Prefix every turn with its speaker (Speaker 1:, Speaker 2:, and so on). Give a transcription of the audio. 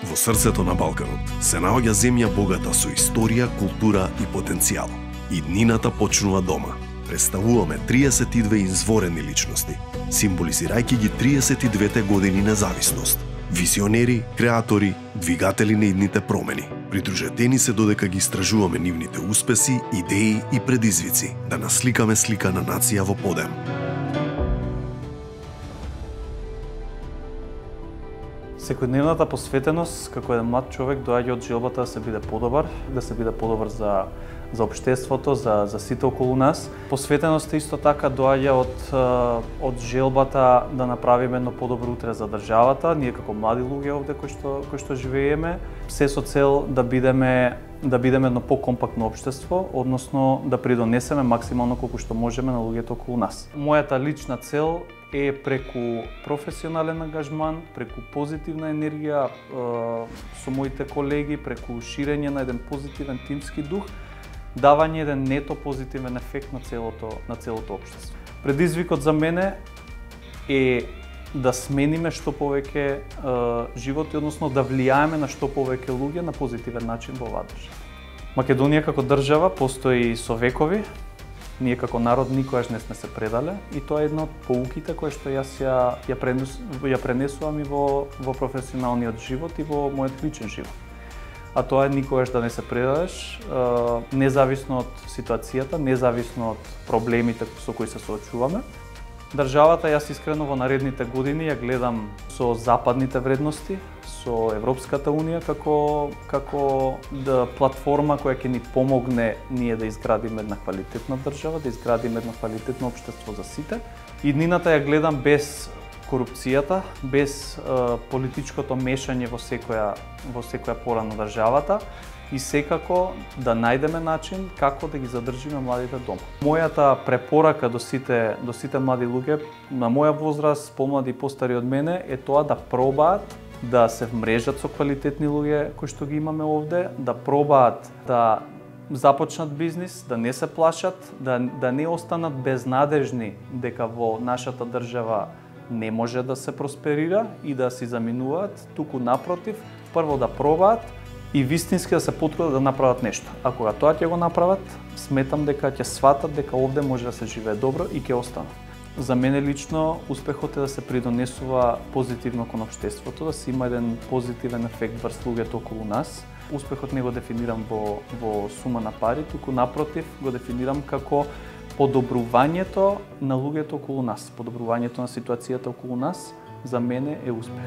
Speaker 1: Во срцето на Балканот се наоѓа земја богата со историја, култура и потенцијал. И днината почнува дома. Представуваме 32 изворени личности, символизирајќи ги 32-те години независност. Визионери, креатори, двигатели на идните промени. Придружетени се додека ги истражуваме нивните успеси, идеи и предизвици, да насликаме слика на нација во подем.
Speaker 2: Секојдневната посветеност како еден млад човек доаѓа од желбата да се биде подобар за општеството, за сите околу нас. Посветеноста исто така доаѓа од желбата да направиме едно подобро утре за државата, ние како млади луѓе овде кои што живееме, се со цел да бидеме едно покомпактно општество, односно да придонесеме максимално колку што можеме на луѓето околу нас. Мојата лична цел е преку професионален ангажман, преку позитивна енергија со моите колеги, преку ширење на еден позитивен тимски дух, давање еден нето позитивен ефект на целото општество. Предизвикот за мене е да смениме што повеќе животи, односно да влијаеме на што повеќе луѓе на позитивен начин во оваа држава. Македонија како држава постои со векови. Ние како народ никогаш не сме се предале и тоа е една од поуките кои што јас ја пренесувам и во професионалниот живот и во мојот личен живот. А тоа е никогаш да не се предадеш, независно од ситуацијата, независно од проблемите со кои се соочуваме. Државата јас искрено во наредните години ја гледам со западните вредности, со Европската унија како платформа која ќе ни помогне ние да изградиме една квалитетна држава, да изградиме едно квалитетно општество за сите. Иднината ја гледам без корупцијата, без политичкото мешање во секоја пора на државата и секако да најдеме начин како да ги задржиме младите дома. Мојата препорака до сите млади луѓе на моја возраст, помлади и постари од мене, е тоа да пробаат да се вмрежат со квалитетни луѓе кои што ги имаме овде, да пробаат да започнат бизнис, да не се плашат, да не останат безнадежни дека во нашата држава не може да се просперира и да си заминуваат, туку напротив, прво да пробаат и вистински да се потрудат да направат нешто. А кога тоа ќе го направат, сметам дека ќе сватат дека овде може да се живее добро и ќе останат. За мене лично успехот е да се придонесува позитивно кон општеството, да се има еден позитивен ефект врз луѓето околу нас. Успехот не го дефинирам во сума на пари, туку напротив го дефинирам како подобрувањето на луѓето околу нас, подобрувањето на ситуацијата околу нас, за мене е успех.